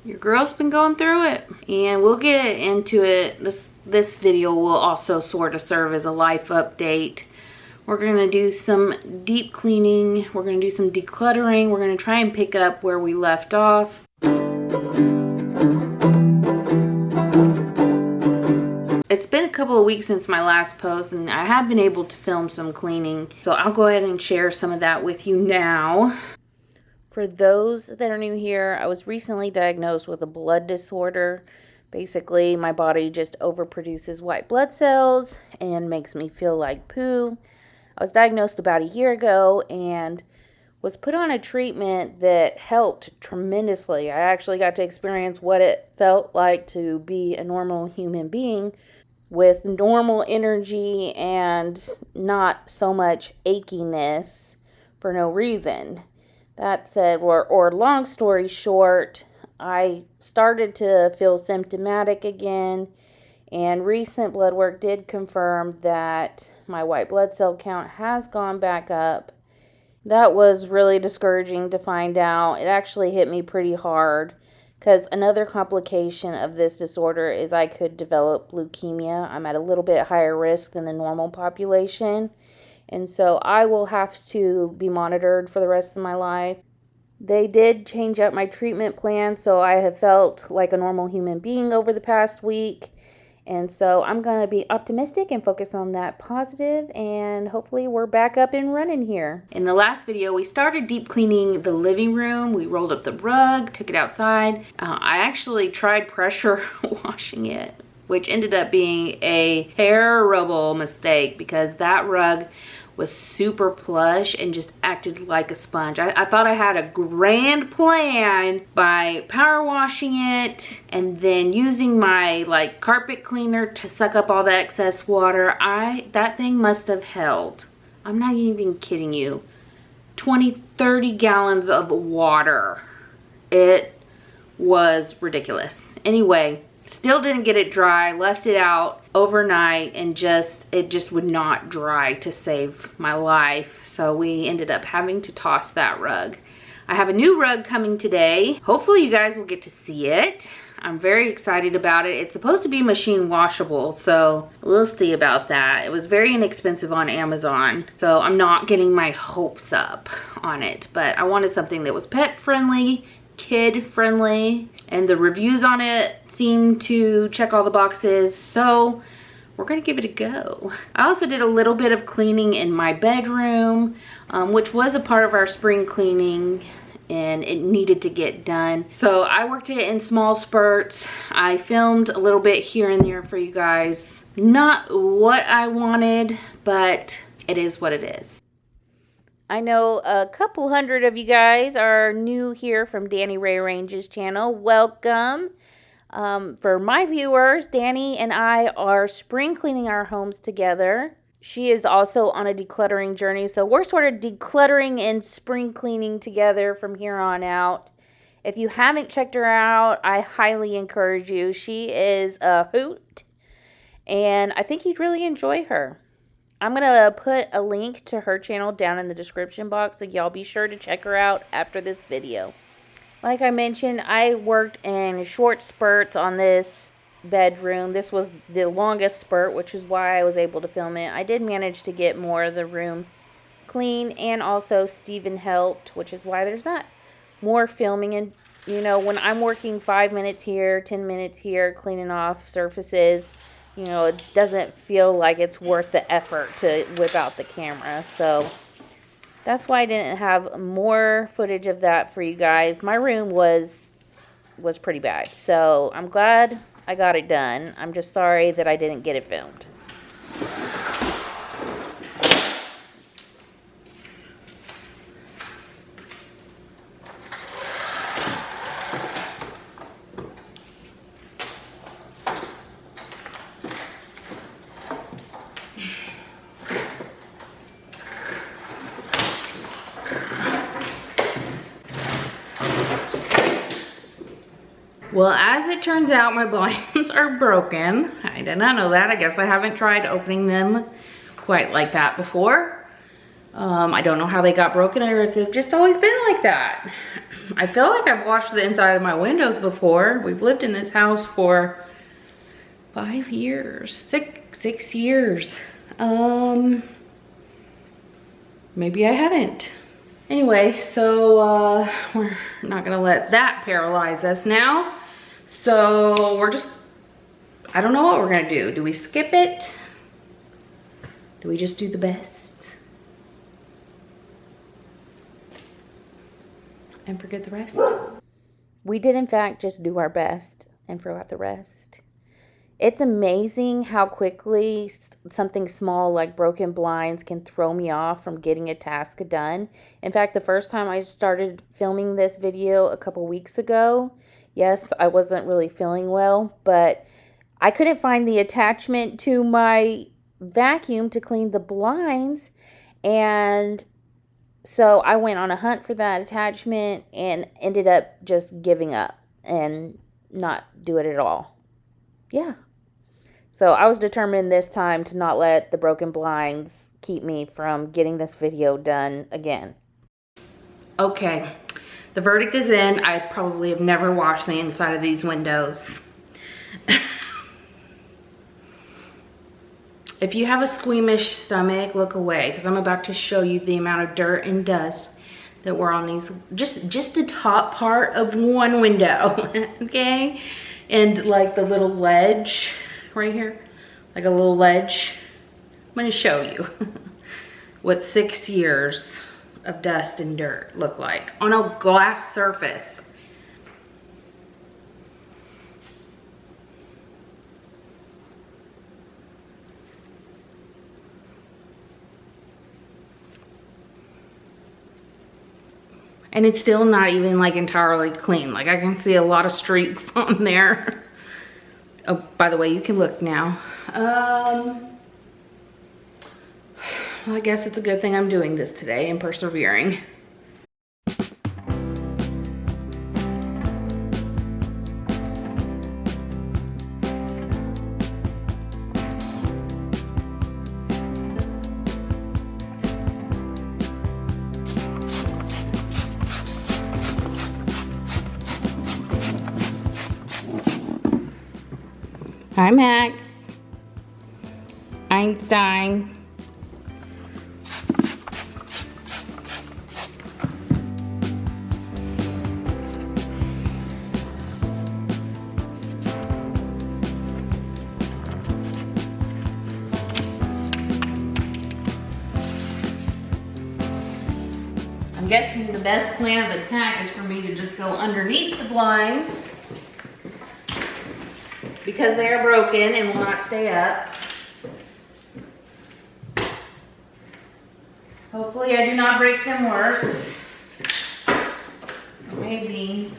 Your girl's been going through it, and we'll get into it. This video will also sort of serve as a life update. We're gonna do some deep cleaning. We're gonna do some decluttering. We're gonna try and pick up where we left off. It's been a couple of weeks since my last post, and I have been able to film some cleaning. So I'll go ahead and share some of that with you now. For those that are new here, I was recently diagnosed with a blood disorder. Basically, my body just overproduces white blood cells and makes me feel like poo. I was diagnosed about a year ago and was put on a treatment that helped tremendously. I actually got to experience what it felt like to be a normal human being with normal energy and not so much achiness for no reason. That said, or long story short, I started to feel symptomatic again, and recent blood work did confirm that my white blood cell count has gone back up. That was really discouraging to find out. It actually hit me pretty hard because another complication of this disorder is I could develop leukemia. I'm at a little bit higher risk than the normal population, and so I will have to be monitored for the rest of my life. They did change up my treatment plan, so I have felt like a normal human being over the past week. And so I'm going to be optimistic and focus on that positive, and hopefully we're back up and running here. In the last video, we started deep cleaning the living room. We rolled up the rug, took it outside. I actually tried pressure washing it, which ended up being a terrible mistake because that rug was super plush and just acted like a sponge. I thought I had a grand plan by power washing it and then using my carpet cleaner to suck up all the excess water. That thing must have held, I'm not even kidding you, 20-30 gallons of water. It was ridiculous. Anyway, still didn't get it dry, left it out overnight, and it just would not dry to save my life. So we ended up having to toss that rug. I have a new rug coming today. Hopefully you guys will get to see it. I'm very excited about it. It's supposed to be machine washable, so we'll see about that. It was very inexpensive on Amazon, so I'm not getting my hopes up on it, but I wanted something that was pet friendly, kid friendly, and the reviews on it seem to check all the boxes, so we're gonna give it a go. I also did a little bit of cleaning in my bedroom, which was a part of our spring cleaning, and it needed to get done. So I worked it in small spurts. I filmed a little bit here and there for you guys. Not what I wanted, but it is what it is. I know a couple hundred of you guys are new here from Danni Rearranges channel. Welcome. For my viewers, Danni and I are spring cleaning our homes together. She is also on a decluttering journey, so we're sort of decluttering and spring cleaning together from here on out. If you haven't checked her out, I highly encourage you. She is a hoot, and I think you'd really enjoy her. I'm going to put a link to her channel down in the description box, so y'all be sure to check her out after this video. Like I mentioned, I worked in short spurts on this bedroom. This was the longest spurt, which is why I was able to film it. I did manage to get more of the room clean, and also Steven helped, which is why there's not more filming. And, you know, when I'm working 5 minutes here, 10 minutes here, cleaning off surfaces, you know, it doesn't feel like it's worth the effort to whip out the camera. So that's why I didn't have more footage of that for you guys. My room was pretty bad, so I'm glad I got it done. I'm just sorry that I didn't get it filmed. Well, as it turns out, my blinds are broken. I did not know that. I guess I haven't tried opening them quite like that before. I don't know how they got broken or if they've just always been like that. I feel like I've washed the inside of my windows before. We've lived in this house for 5 years, six years. Maybe I haven't. Anyway, so we're not gonna let that paralyze us now. So we're just, I don't know what we're gonna do. Do we skip it? Do we just do the best and forget the rest? We did in fact just do our best and forgot the rest. It's amazing how quickly something small like broken blinds can throw me off from getting a task done. In fact, the first time I started filming this video a couple weeks ago, yes, I wasn't really feeling well, but I couldn't find the attachment to my vacuum to clean the blinds, and so I went on a hunt for that attachment and ended up just giving up and not do it at all. Yeah. So I was determined this time to not let the broken blinds keep me from getting this video done again. Okay, the verdict is in. I probably have never washed the inside of these windows. If you have a squeamish stomach, look away, because I'm about to show you the amount of dirt and dust that were on these, just the top part of one window, okay? And like the little ledge right here, like a little ledge. I'm gonna show you what 6 years of dust and dirt look like on a glass surface. And it's still not even like entirely clean. Like I can see a lot of streaks on there. Oh, by the way, you can look now. Well, I guess it's a good thing I'm doing this today and persevering. Hi, Max. Einstein. I'm guessing the best plan of attack is for me to just go underneath the blinds, because they are broken and will not stay up. Hopefully I do not break them worse. Maybe.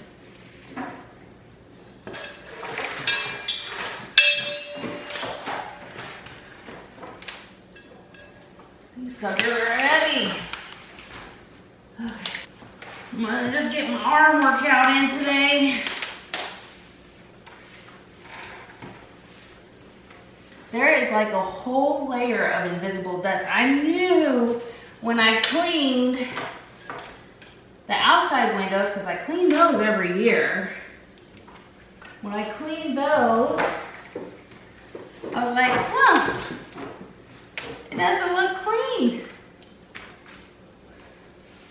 These suckers are heavy. Okay. I'm gonna just get my arm workout in today. There is like a whole layer of invisible dust. I knew when I cleaned the outside windows, because I clean those every year. When I cleaned those, I was like, huh, it doesn't look clean.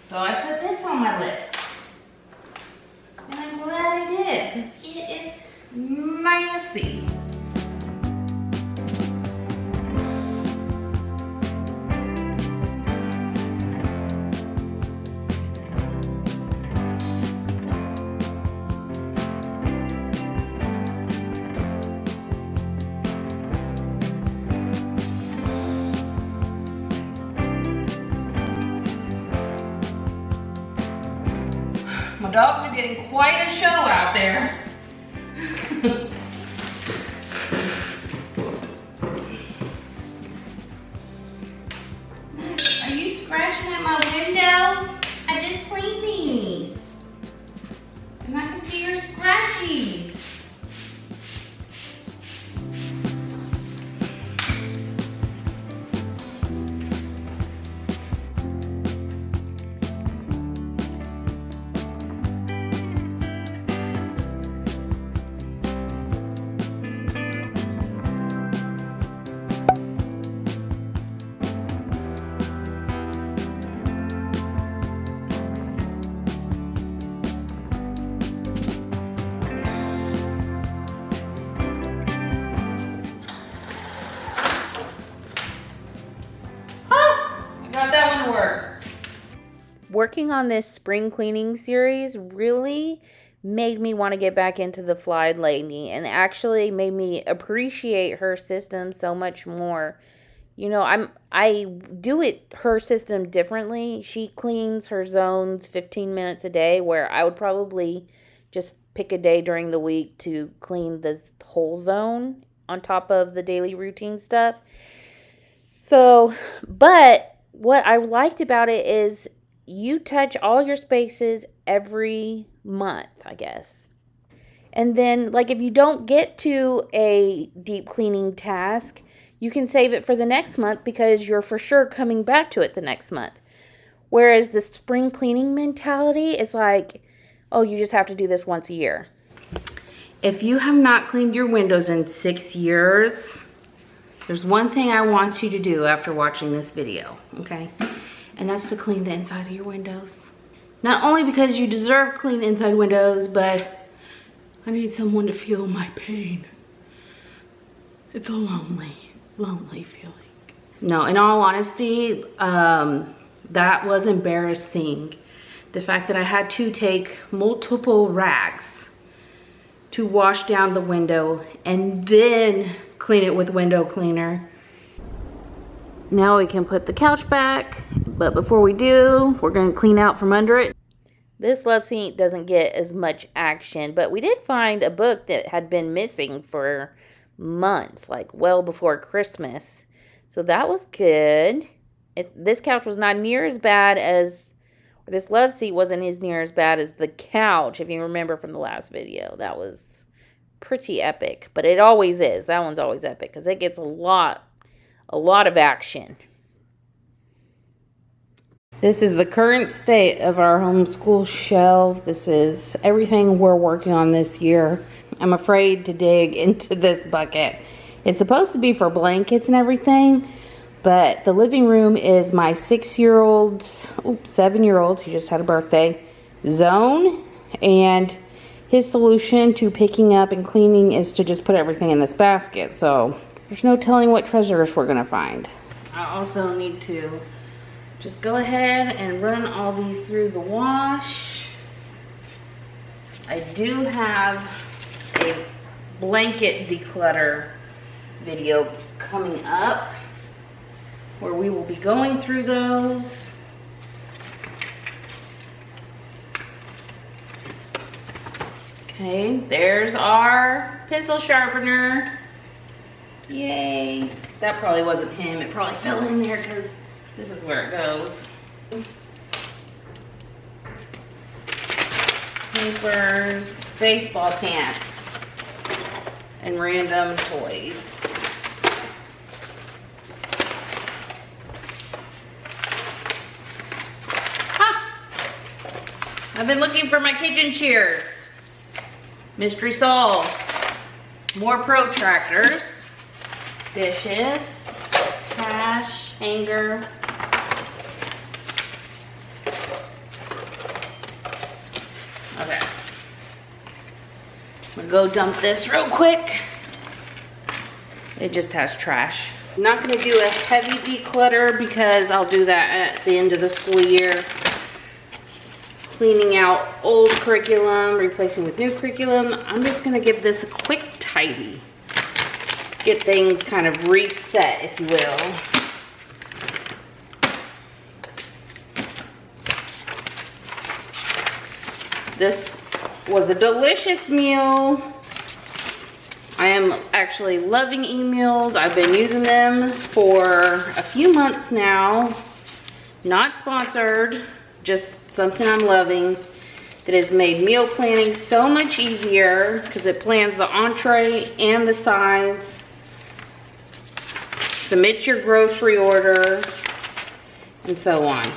So I put this on my list. And I'm glad I did, because it is nasty. My dogs are getting quite a show out there. Are you scratching at my window? I just cleaned these. And I can see your scratchies. working on this spring cleaning series really made me want to get back into the fly lady, and actually made me appreciate her system so much more. You know, I do her system differently. She cleans her zones 15 minutes a day, where I would probably just pick a day during the week to clean the whole zone on top of the daily routine stuff. So, but what I liked about it is you touch all your spaces every month, I guess. And then, like, if you don't get to a deep cleaning task, you can save it for the next month because you're for sure coming back to it the next month. Whereas the spring cleaning mentality is like, oh, you just have to do this once a year. If you have not cleaned your windows in 6 years, there's one thing I want you to do after watching this video, okay? And that's to clean the inside of your windows. Not only because you deserve clean inside windows, but I need someone to feel my pain. It's a lonely feeling. No, in all honesty, that was embarrassing. The fact that I had to take multiple rags to wash down the window and then clean it with window cleaner. Now we can put the couch back, but before we do, we're gonna clean out from under it. This love seat doesn't get as much action, but we did find a book that had been missing for months, like well before Christmas. So that was good. This couch was not near as bad as, this love seat wasn't as near as bad as the couch, if you remember from the last video. That was pretty epic, but it always is. That one's always epic because it gets a lot of action. This is the current state of our homeschool shelf. This is everything we're working on this year. I'm afraid to dig into this bucket. It's supposed to be for blankets and everything, but the living room is my 7-year-old, he just had a birthday, zone, and his solution to picking up and cleaning is to just put everything in this basket. So there's no telling what treasures we're gonna find. I also need to just go ahead and run all these through the wash. I do have a blanket declutter video coming up where we will be going through those. Okay, there's our pencil sharpener. Yay. That probably wasn't him. It probably fell in there because this is where it goes. Papers, baseball pants, and random toys. Ha! I've been looking for my kitchen shears. Mystery solved. More protractors, dishes, cash, hanger. Okay. I'm gonna go dump this real quick. It just has trash. I'm not gonna do a heavy declutter because I'll do that at the end of the school year. Cleaning out old curriculum, replacing with new curriculum. I'm just gonna give this a quick tidy. Get things kind of reset, if you will. This was a delicious meal. I am actually loving e-meals. I've been using them for a few months now. Not sponsored, just something I'm loving that has made meal planning so much easier because it plans the entree and the sides. Submit your grocery order and so on.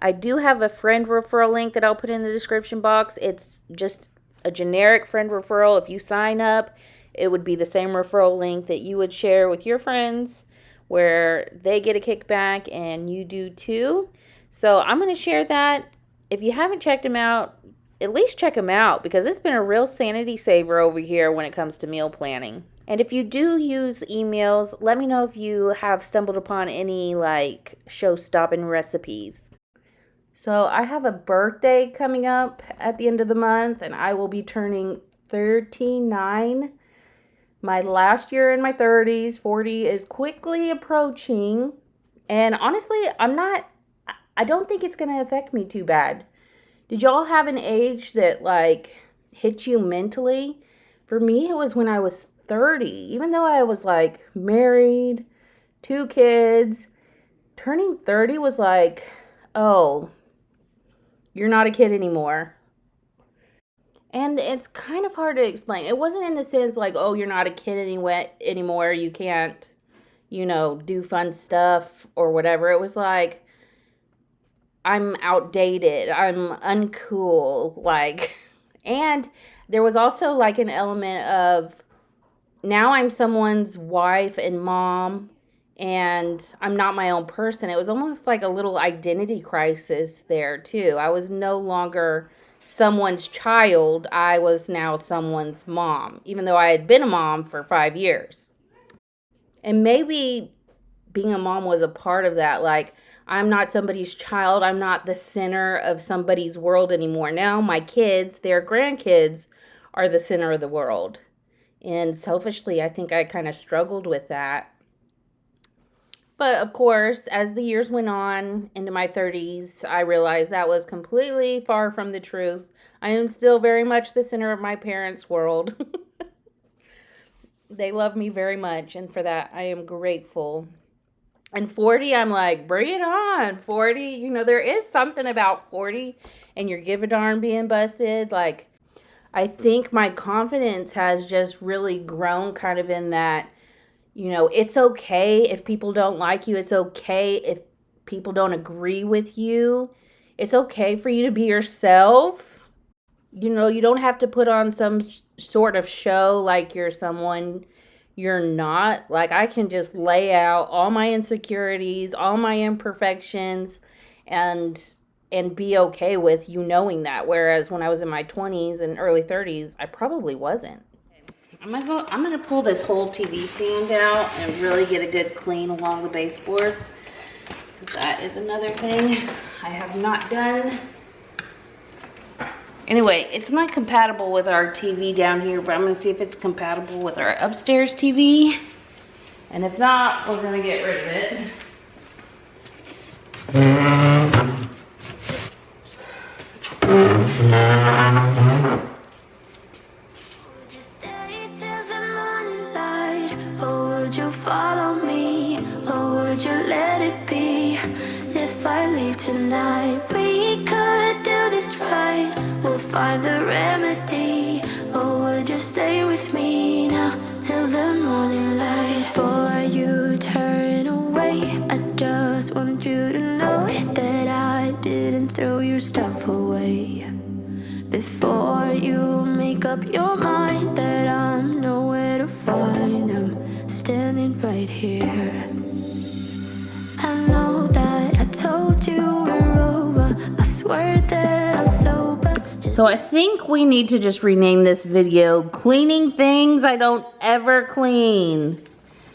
I do have a friend referral link that I'll put in the description box. It's just a generic friend referral. If you sign up, it would be the same referral link that you would share with your friends where they get a kickback and you do too. So I'm going to share that. If you haven't checked them out, at least check them out because it's been a real sanity saver over here when it comes to meal planning. And if you do use emails, let me know if you have stumbled upon any like show-stopping recipes. So I have a birthday coming up at the end of the month, and I will be turning 39. My last year in my 30s, 40 is quickly approaching. And honestly, I don't think it's going to affect me too bad. Did y'all have an age that like hit you mentally? For me, it was when I was 30. Even though I was like married, 2 kids, turning 30 was like, oh, you're not a kid anymore. And it's kind of hard to explain. It wasn't in the sense like, oh, you're not a kid anymore. You can't, do fun stuff or whatever. It was like, I'm outdated. I'm uncool. Like, and there was also like an element of now I'm someone's wife and mom, and I'm not my own person. It was almost like a little identity crisis there, too. I was no longer someone's child. I was now someone's mom, even though I had been a mom for 5 years. And maybe being a mom was a part of that. Like, I'm not somebody's child. I'm not the center of somebody's world anymore. Now my kids, their grandkids, are the center of the world. And selfishly, I think I kind of struggled with that. But of course, as the years went on into my 30s, I realized that was completely far from the truth. I am still very much the center of my parents' world. They love me very much, and for that, I am grateful. And 40, I'm like, bring it on. 40, there is something about 40 and your give a darn being busted. Like, I think my confidence has just really grown kind of in that, it's okay if people don't like you. It's okay if people don't agree with you. It's okay for you to be yourself. You don't have to put on some sort of show like you're someone you're not. Like, I can just lay out all my insecurities, all my imperfections, and be okay with you knowing that. Whereas when I was in my 20s and early 30s, I probably wasn't. I'm gonna pull this whole TV stand out and really get a good clean along the baseboards. That is another thing I have not done. Anyway, it's not compatible with our TV down here, but I'm gonna see if it's compatible with our upstairs TV. And if not, we're gonna get rid of it. Would you stay till the morning light? Or would you follow me? Or would you let it be? If I leave tonight, we could do this right. We'll find the remedy. Or would you stay with me now till the morning light? Before you turn away, I just want you to know that I didn't throw your stuff away. Before you make up your mind that I'm nowhere to find, I'm standing right here. I know that I told you we're over. I swear that I'm sober. So I think we need to just rename this video Cleaning Things I Don't Ever Clean.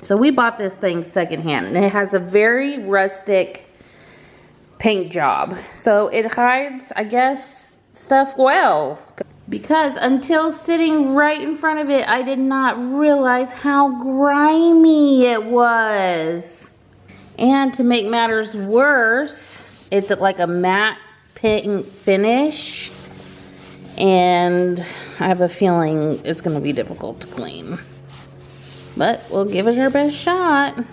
So we bought this thing secondhand, and it has a very rustic paint job. So it hides, I guess, stuff well. Because until sitting right in front of it, I did not realize how grimy it was. And to make matters worse, it's like a matte pink finish. And I have a feeling it's going to be difficult to clean. But we'll give it our best shot.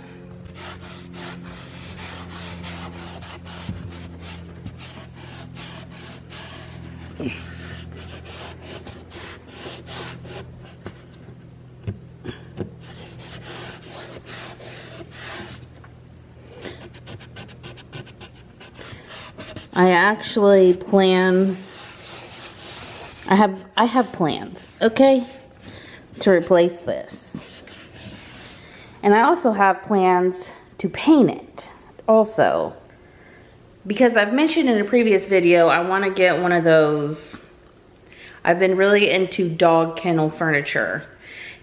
I actually plan, I have plans, okay, to replace this. And I also have plans to paint it also. Because I've mentioned in a previous video, I want to get one of those. I've been really into dog kennel furniture.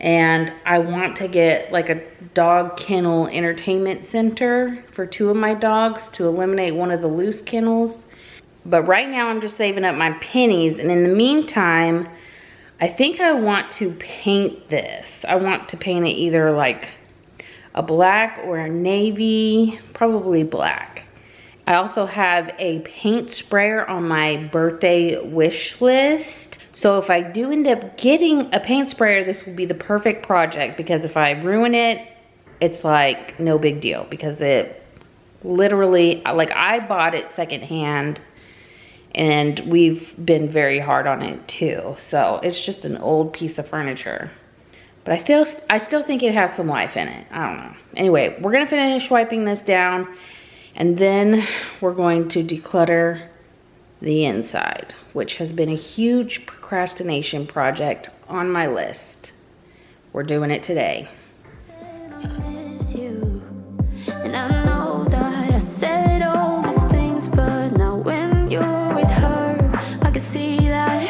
And I want to get like a dog kennel entertainment center for 2 of my dogs to eliminate one of the loose kennels. But right now I'm just saving up my pennies, and in the meantime, I think I want to paint this. I want to paint it either like a black or a navy, probably black. I also have a paint sprayer on my birthday wish list. So if I do end up getting a paint sprayer, this will be the perfect project, because if I ruin it, it's like no big deal, because it literally, like, I bought it secondhand and we've been very hard on it too. So it's just an old piece of furniture. But I still think it has some life in it. I don't know. Anyway, we're gonna finish wiping this down, and then we're going to declutter the inside, which has been a huge procrastination project on my list. We're doing it today. And I know that I said all these things, but now when you're with her, I can see that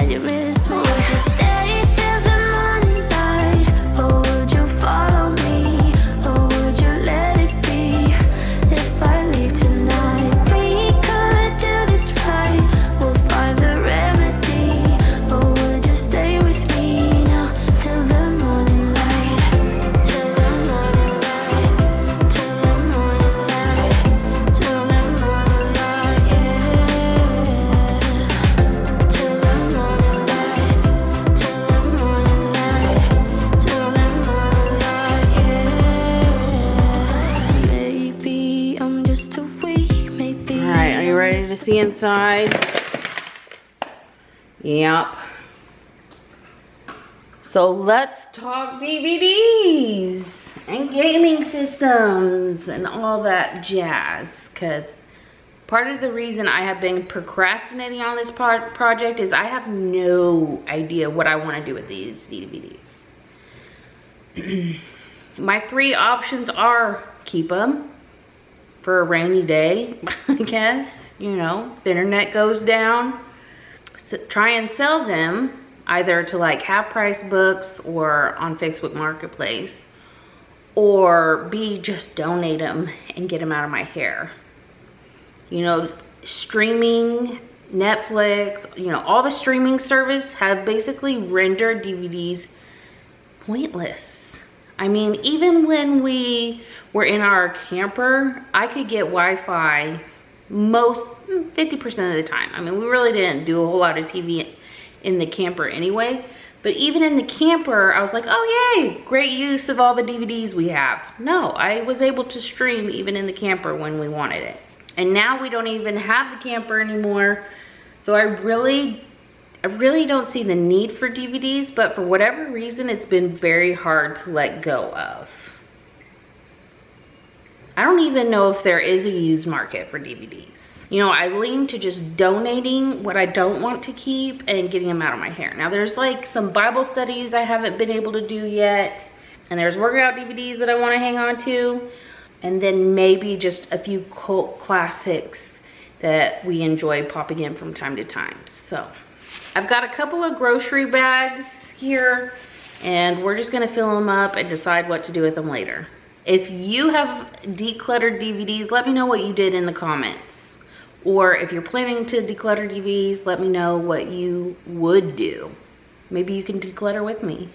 you miss me. Would you stay till the morning light, or would you follow me, or would you let it be? If I leave tonight, we could do this right, we'll find the remedy. Or would you stay with me now till the morning light, till the morning light, till the morning light, till the morning light, yeah. Till the morning light, till the morning light, till the morning light, yeah. Maybe I'm just too weak, maybe. All right, are you ready to see inside? Yep. So let's talk DVDs and gaming systems and all that jazz, because part of the reason I have been procrastinating on this project is I have no idea what I want to do with these DVDs. My three options are keep them for a rainy day, I guess, you know, if the internet goes down. Try and sell them either to like half price books or on Facebook Marketplace, or B, just donate them and get them out of my hair. You know, streaming, Netflix, you know, all the streaming service have basically rendered DVDs pointless. I mean, even when we were in our camper, I could get Wi-Fi most 50% of the time. I mean, we really didn't do a whole lot of TV in the camper anyway, but even in the camper, I was like, oh yay, great use of all the DVDs we have. No, I was able to stream even in the camper when we wanted it. And now we don't even have the camper anymore. So I really don't see the need for DVDs, but for whatever reason, it's been very hard to let go of. I don't even know if there is a used market for DVDs. You know, I lean to just donating what I don't want to keep and getting them out of my hair. Now there's like some Bible studies I haven't been able to do yet. And there's workout DVDs that I want to hang on to. And then maybe just a few cult classics that we enjoy popping in from time to time. So I've got a couple of grocery bags here, and we're just gonna fill them up and decide what to do with them later. If you have decluttered DVDs, let me know what you did in the comments. Or if you're planning to declutter DVDs, let me know what you would do. Maybe you can declutter with me.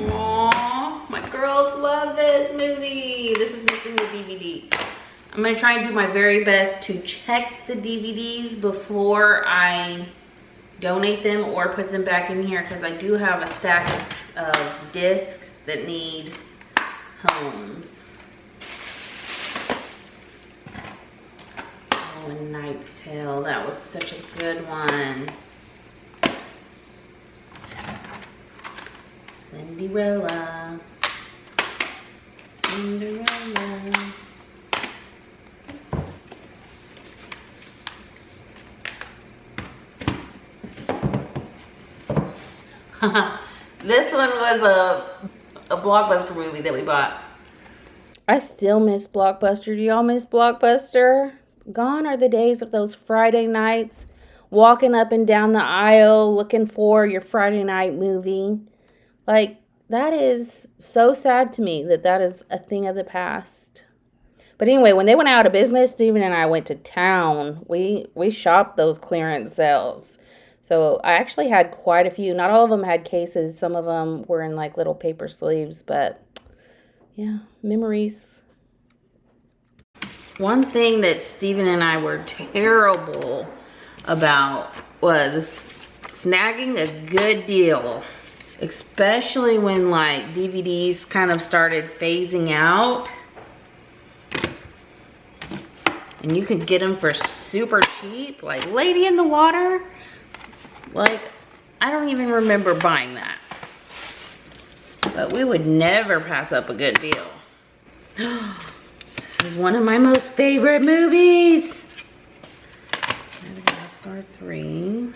Aww, my girls love this movie. This is missing the DVD. I'm gonna try and do my very best to check the DVDs before I donate them or put them back in here, because I do have a stack of discs that need homes. Oh, A Knight's Tale, that was such a good one. Cinderella. This one was a Blockbuster movie that we bought. I still miss Blockbuster. Do y'all miss Blockbuster? Gone are the days of those Friday nights walking up and down the aisle looking for your Friday night movie. Like, that is so sad to me that that is a thing of the past. But anyway, when they went out of business, Steven and I went to town. We shopped those clearance sales. So I actually had quite a few. Not all of them had cases. Some of them were in like little paper sleeves. But yeah, memories. One thing that Steven and I were terrible about was snagging a good deal. Especially when like DVDs kind of started phasing out. And you could get them for super cheap, like Lady in the Water. Like, I don't even remember buying that. But we would never pass up a good deal. This is one of my most favorite movies. Madagascar 3.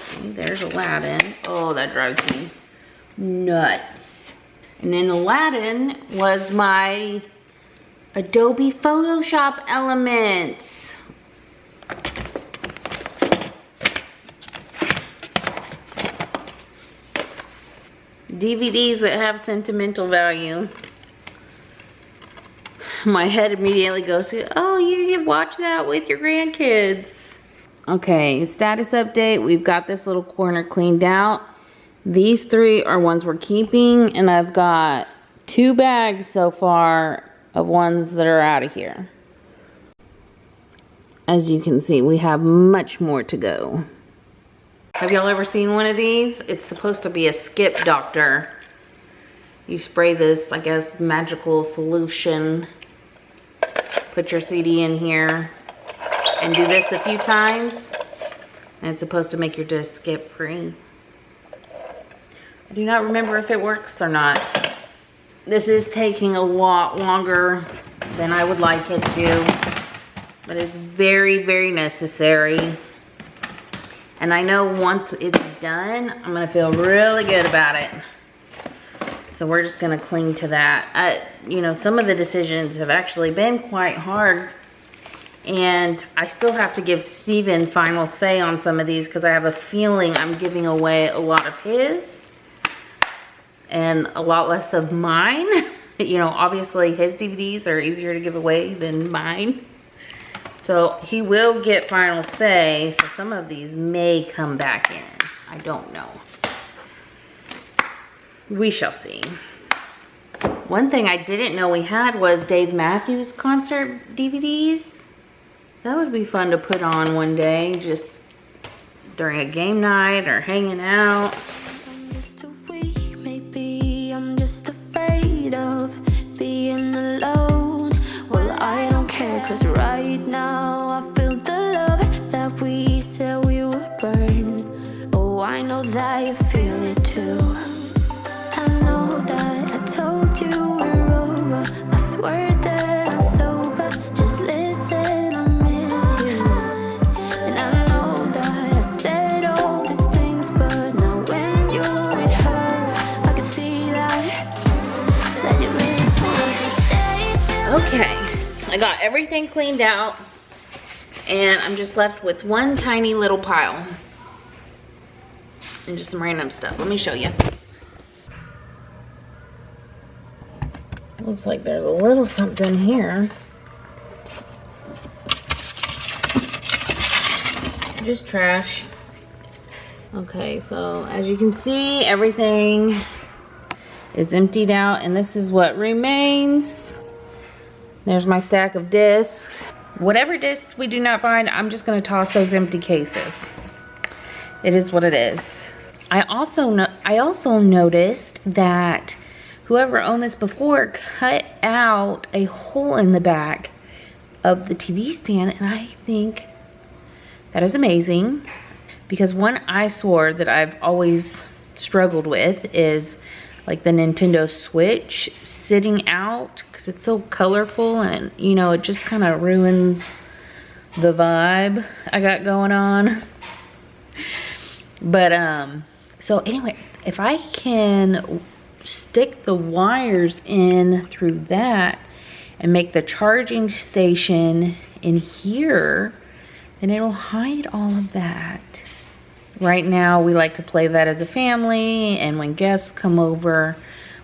See, there's Aladdin. Oh, that drives me nuts. And then Aladdin was my Adobe Photoshop elements. DVDs that have sentimental value. My head immediately goes to, oh, you can watch that with your grandkids. Okay, status update. We've got this little corner cleaned out. These 3 are ones we're keeping, and I've got 2 bags so far of ones that are out of here. As you can see, we have much more to go. Have y'all ever seen one of these? It's supposed to be a skip doctor. You spray this, I guess, magical solution. Put your CD in here and do this a few times. And it's supposed to make your disc skip free. I do not remember if it works or not. This is taking a lot longer than I would like it to. But it's very, very necessary. And I know once it's done, I'm gonna feel really good about it. So we're just gonna cling to that. You know, some of the decisions have actually been quite hard. And I still have to give Steven final say on some of these because I have a feeling I'm giving away a lot of his and a lot less of mine. You know, obviously his DVDs are easier to give away than mine. So he will get final say, so some of these may come back in. I don't know. We shall see. One thing I didn't know we had was Dave Matthews concert DVDs. That would be fun to put on one day, just during a game night or hanging out. I'm just too weak, maybe I'm just afraid of being alone. Well, I don't care, cause right now I feel the love that we said we would burn. Oh, I know that you feel it too. I know that I told you we're over. I swear that I'm sober. Just listen, I miss you. And I know that I said all these things, but now when you're with her, I can see that you miss me. Just stay till Okay, I got everything cleaned out and I'm just left with one tiny little pile and just some random stuff. Let me show you. Looks like there's a little something here. Just trash. Okay, so as you can see, everything is emptied out and this is what remains. There's my stack of discs. Whatever discs we do not find, I'm just gonna toss those empty cases. It is what it is. I also noticed that whoever owned this before cut out a hole in the back of the TV stand, and I think that is amazing, because one eyesore that I've always struggled with is like the Nintendo Switch sitting out, because it's so colorful and, you know, it just kind of ruins the vibe I got going on. But so anyway, if I can stick the wires in through that and make the charging station in here, and it'll hide all of that. Right now, we like to play that as a family, and when guests come over,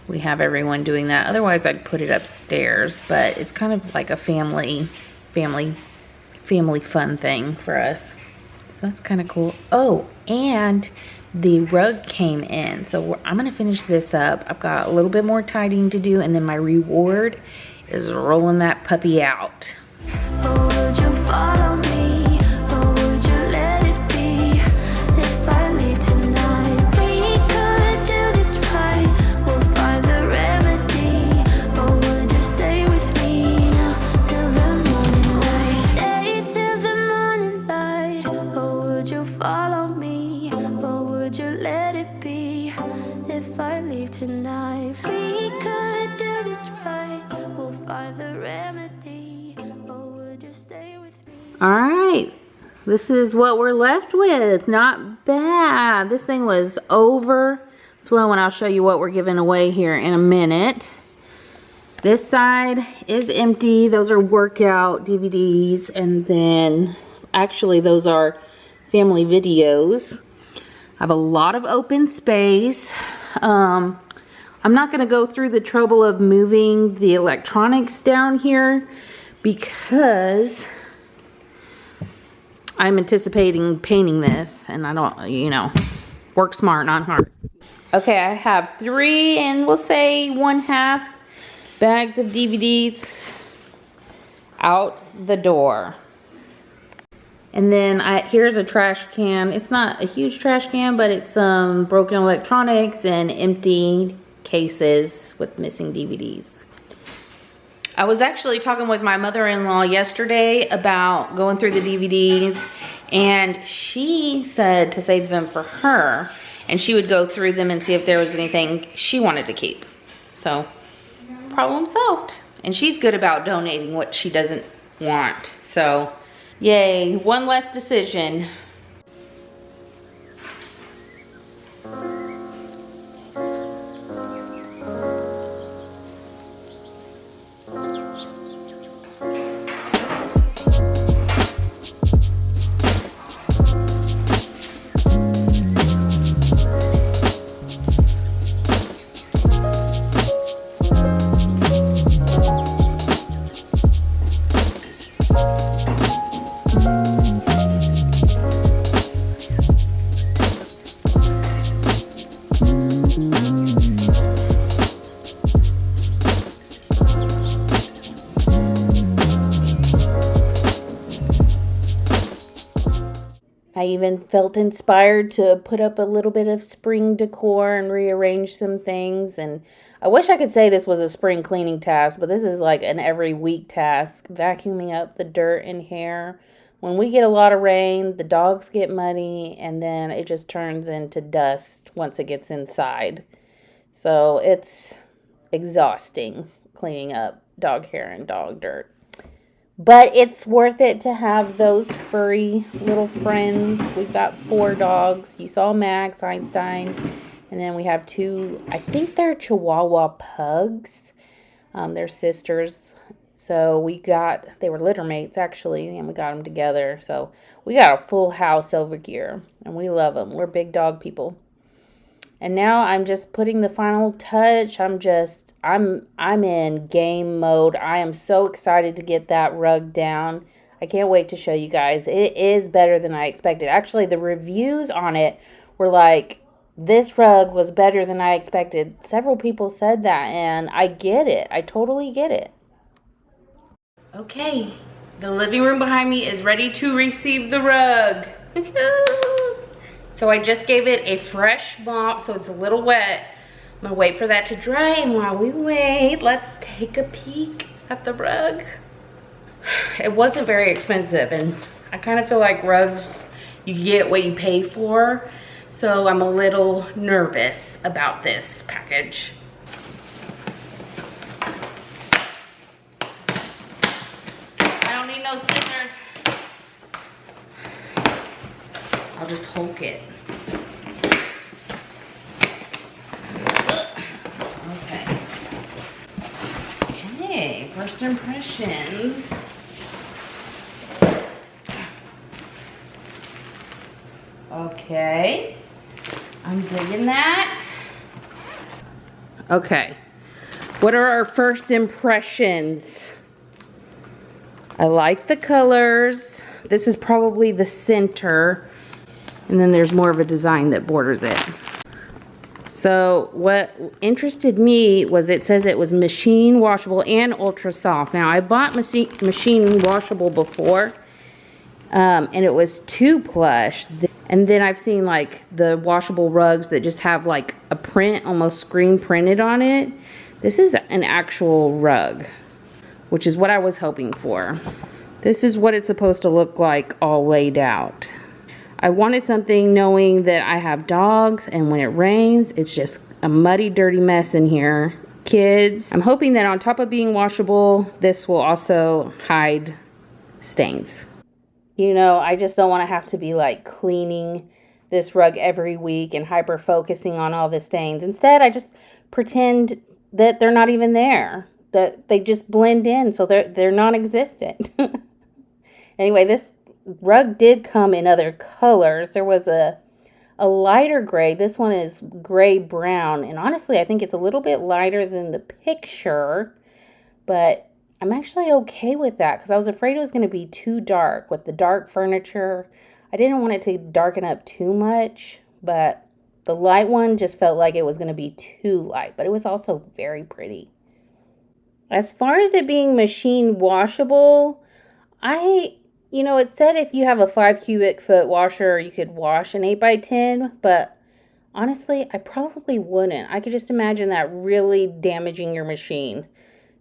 we have everyone doing that. Otherwise, I'd put it upstairs, but it's kind of like a family fun thing for us. So that's kind of cool. Oh, and the rug came in. So I'm gonna finish this up. I've got a little bit more tidying to do, and then my reward is rolling that puppy out. Oh, would you follow me? Or would you let it be? If I leave tonight, we could do this right. We'll find the remedy. Or would you stay with me now till the morning light? Stay till the morning light. Or would you follow me? Or would you let it be? If I leave tonight, we could do this right. We'll find the remedy. All right, this is what we're left with. Not bad. This thing was overflowing. I'll show you what we're giving away here in a minute. This side is empty. Those are workout DVDs, and then actually those are family videos. I have a lot of open space. I'm not going to go through the trouble of moving the electronics down here because I'm anticipating painting this, and I don't, you know, work smart, not hard. Okay, I have 3 and we'll say 1/2 bags of DVDs out the door. And then here's a trash can. It's not a huge trash can, but it's some broken electronics and empty cases with missing DVDs. I was actually talking with my mother-in-law yesterday about going through the DVDs, and she said to save them for her, and she would go through them and see if there was anything she wanted to keep. So, problem solved. And she's good about donating what she doesn't want. So, yay, one less decision. I even felt inspired to put up a little bit of spring decor and rearrange some things. And I wish I could say this was a spring cleaning task, but this is like an every week task. Vacuuming up the dirt and hair. When we get a lot of rain, the dogs get muddy, and then it just turns into dust once it gets inside. So it's exhausting cleaning up dog hair and dog dirt. But it's worth it to have those furry little friends. We've got 4 dogs. You saw Max, Einstein, and then we have 2, I think they're Chihuahua pugs. They're sisters. So they were litter mates actually, and we got them together. So we got a full house over here, and we love them. We're big dog people. And now I'm just putting the final touch. I'm in game mode. I am so excited to get that rug down. I can't wait to show you guys. It is better than I expected. Actually, the reviews on it were like, this rug was better than I expected. Several people said that, and I get it. I totally get it. Okay, the living room behind me is ready to receive the rug. So I just gave it a fresh mop, so it's a little wet. I'm gonna wait for that to dry, and while we wait, let's take a peek at the rug. It wasn't very expensive, and I kind of feel like rugs, you get what you pay for, so I'm a little nervous about this package. I don't need no scissors. I'll just Hulk it. Okay, first impressions. Okay, I'm digging that. Okay, what are our first impressions? I like the colors. This is probably the center, and then there's more of a design that borders it. So what interested me was it says it was machine washable and ultra soft. Now I bought machine washable before, and it was too plush. And then I've seen like the washable rugs that just have like a print, almost screen printed on it. This is an actual rug, which is what I was hoping for. This is what it's supposed to look like all laid out. I wanted something knowing that I have dogs, and when it rains, it's just a muddy, dirty mess in here. Kids, I'm hoping that on top of being washable, this will also hide stains. You know, I just don't want to have to be like cleaning this rug every week and hyper focusing on all the stains. Instead, I just pretend that they're not even there, that they just blend in, so they're non-existent. Anyway, this rug did come in other colors. There was a lighter gray. This one is gray brown, and honestly I think it's a little bit lighter than the picture, but I'm actually okay with that because I was afraid it was going to be too dark with the dark furniture. I didn't want it to darken up too much, but the light one just felt like it was going to be too light, but it was also very pretty. As far as it being machine washable, you know, it said if you have a 5 cubic foot washer, you could wash an 8x10, but honestly, I probably wouldn't. I could just imagine that really damaging your machine.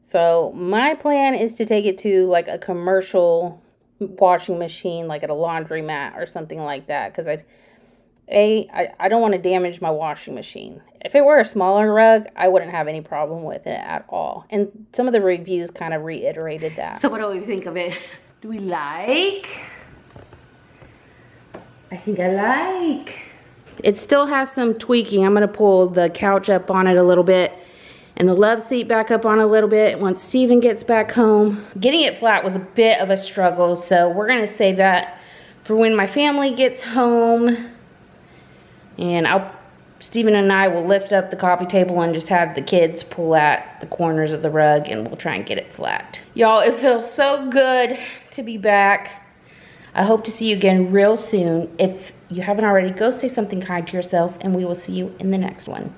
So my plan is to take it to like a commercial washing machine, like at a laundromat or something like that, because I don't want to damage my washing machine. If it were a smaller rug, I wouldn't have any problem with it at all. And some of the reviews kind of reiterated that. So what do we think of it? Do we like? I think I like. It still has some tweaking. I'm going to pull the couch up on it a little bit and the love seat back up on a little bit once Steven gets back home. Getting it flat was a bit of a struggle, so we're going to save that for when my family gets home. And Steven and I will lift up the coffee table and just have the kids pull at the corners of the rug, and we'll try and get it flat. Y'all, it feels so good to be back. I hope to see you again real soon. If you haven't already, go say something kind to yourself, and we will see you in the next one.